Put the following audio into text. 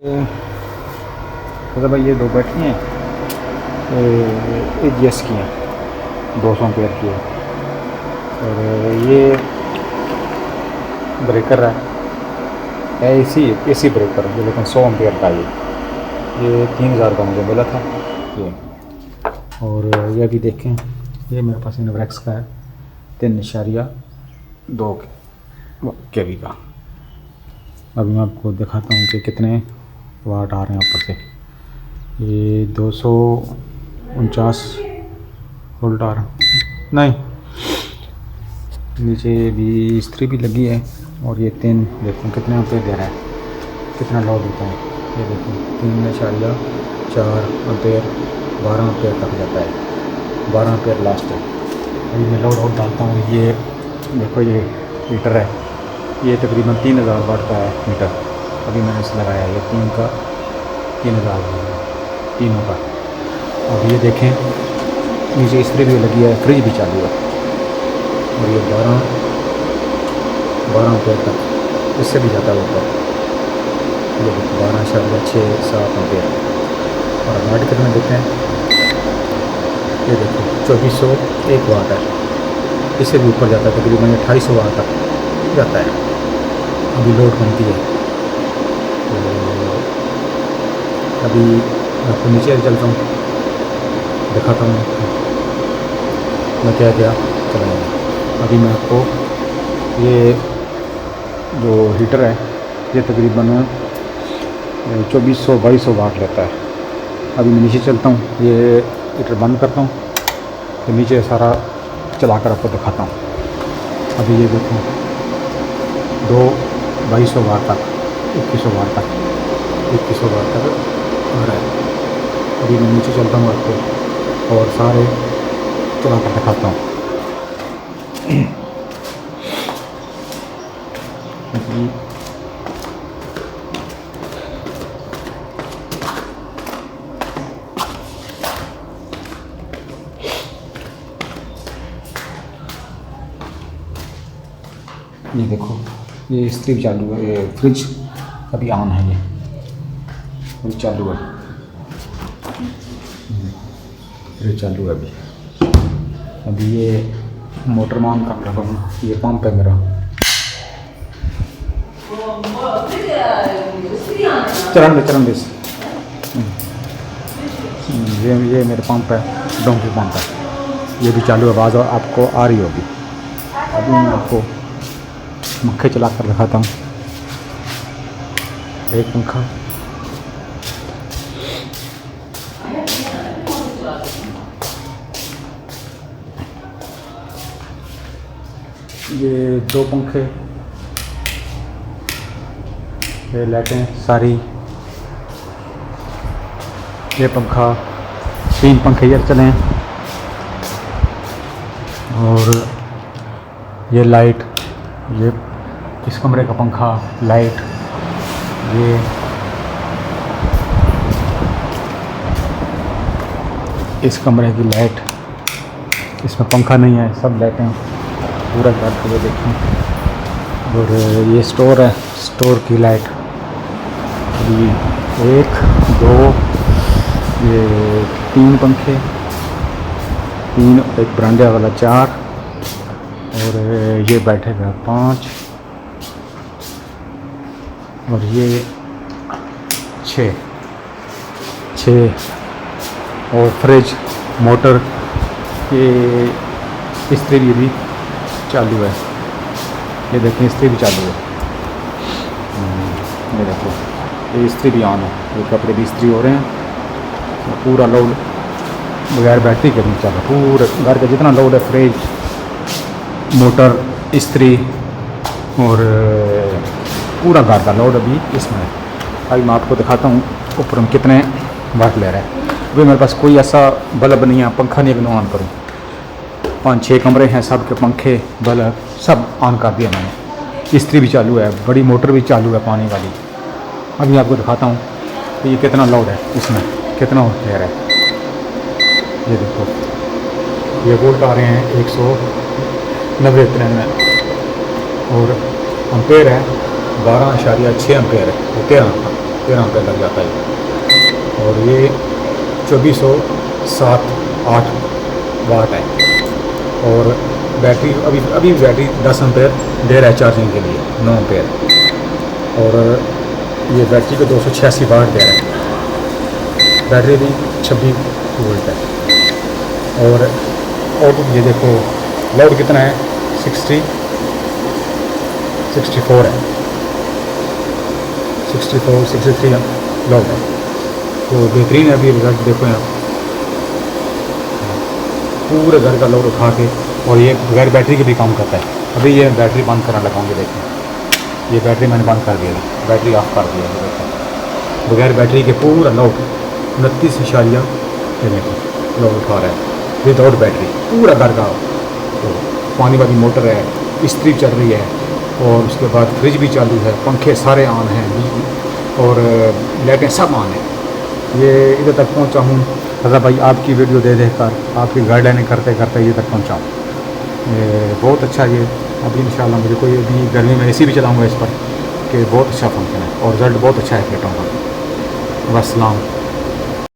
तो भाई ये दो बैटरी हैं, AGS की हैं, 200 एम्पेयर की है। और ये ब्रेकर है AC ब्रेकर ये, लेकिन 100 एम्पेयर का ये 3000 का मुझे मिला था ये। और ये भी देखें, ये मेरे पास इनोवेक्स का है 3.2 kV का। अभी मैं आपको दिखाता हूँ कि कितने वाट आ रहे हैं ऊपर से। ये 249 वोल्ट आ रहा, नहीं नीचे भी इस्त्री भी लगी है। और ये 3 देखो कितने एम्पेयर दे रहा है, कितना लोड होता है। ये देखो 3.4 एम्पेयर, 12 एम्पेयर तक जाता है, 12 एम्पेयर लास्ट है। अभी मैं लोड और डालता हूँ। ये देखो ये मीटर है, ये तकरीबन 3000 वाट का है मीटर। अभी मैंने इसे लगाया है, ये 3000 तीनों का। अब ये देखें नीचे इस्त्री भी लगी है, फ्रिज भी चालू है। और ये 12 एम्पेयर तक, इससे भी जाता है ऊपर। ये देखो 12.67 एम्पेयर। और वाट कितना देते हैं, ये देखो 2401 वाट है, इससे भी ऊपर जाता है, तकरीबन 2800 वाट तक जाता है। अभी लोड बनती है। तो अभी आपको नीचे चलता हूँ, दिखाता हूँ मैं क्या क्या चलाऊँगा। अभी मैं आपको ये जो हीटर है ये तकरीबन 2400-2200 वाट लेता है। अभी मैं नीचे चलता हूँ, ये हीटर बंद करता हूँ, तो नीचे सारा चलाकर आपको दिखाता हूँ। अभी ये देखो 2200 वाट तक, 2100 वाट तक, 2100 वाट तक आ रहा है। अभी मैं नीचे चलता हूँ आपको और सारे चला कर दिखाता हूँ। ये देखो ये इस्त्री भी चालू है, ये फ्रिज अभी ऑन है, ये फ्रिज चालू है, फ्रिज चालू है अभी। अभी ये मोटर मान काम कर रहा हूँ, ये पंप है मेरा। चरण दे ये मेरा पंप है, डोंकी पंप है। ये भी चालू आवाज़ आपको आ रही होगी। अभी मैं आपको पंखे चला कर दिखाता हूँ। एक पंखा, ये 2 पंखे, ये लाइटें सारी, ये पंखा, 3 पंखे इधर चले हैं। और ये लाइट, ये इस कमरे का पंखा, लाइट, ये इस कमरे की लाइट, इसमें पंखा नहीं है, सब लाइटें पूरा घर को ये देखें। और ये स्टोर है, स्टोर की लाइट। ये 1 2 ये 3 पंखे, 3, एक बरामदे वाला 4, और ये बैठेगा 5, और ये 6 और फ्रिज, मोटर, ये इस्त्री भी चालू है। ये देखें इस्त्री भी चालू है। ये देखो ये इस्त्री भी ऑन है, ये कपड़े भी इस्त्री हो रहे हैं। पूरा लोड बगैर बैटरी के नहीं चल रहा, पूरे घर का जितना लोड है, फ्रिज, मोटर, इस्त्री और पूरा घर का लोड अभी इसमें है। अभी मैं आपको दिखाता हूँ ऊपर में कितने वाट ले रहा है। अभी मेरे पास कोई ऐसा बल्ब नहीं है, पंखा नहीं है ऑन करूँ। 5-6 कमरे हैं, सब के पंखे बल्ब सब ऑन कर दिया मैंने। इस्त्री भी चालू है, बड़ी मोटर भी चालू है पानी वाली। अभी आपको दिखाता हूँ कि ये कितना लोड है, इसमें कितना ले रहा है। ये देखो ये वोल्ट आ रहे हैं 190 और एम्पेयर है 12.6 एम्पेयर है, 13 का। 13 एम्पेयर लग जाता है। और ये 2407-8 वाट है। और बैटरी अभी बैटरी 10 एम्पेयर दे रहा है चार्जिंग के लिए, 9 एम्पेयर। और ये बैटरी को 286 वाट दे रहा है। बैटरी भी 26 वोल्ट है। और ये देखो लाउड कितना है, 64 है, 63 लाउड है। तो बेहतरीन है। अभी रिजल्ट देखो यहाँ पूरे घर का लोड उठा के। और ये बगैर बैटरी के भी काम करता है। अभी ये बैटरी बंद करना लगाऊंगे, देखें ये बैटरी मैंने बंद कर दिया, बैटरी ऑफ कर दिया है। देखो बगैर बैटरी के पूरा लोड 29 लोड उठा रहा है विदाउट बैटरी पूरा घर का। तो पानी वाली मोटर है, इस्त्री चल रही है, और उसके बाद फ्रिज भी चालू है, पंखे सारे ऑन हैं, और लाइटें सब ऑन है। ये इधर तक पहुंचा हूँ रज़ा भाई आपकी वीडियो दे कर, आपकी गाइडलाइन करते करते ये तक पहुंचा हूँ। ये बहुत अच्छा। ये अभी इंशाल्लाह मुझे कोई अभी गर्मी में एसी भी चलाऊँगा इस पर, कि बहुत अच्छा फंक्शन है और रिज़ल्ट बहुत अच्छा है प्लेटों का। वस्सलाम।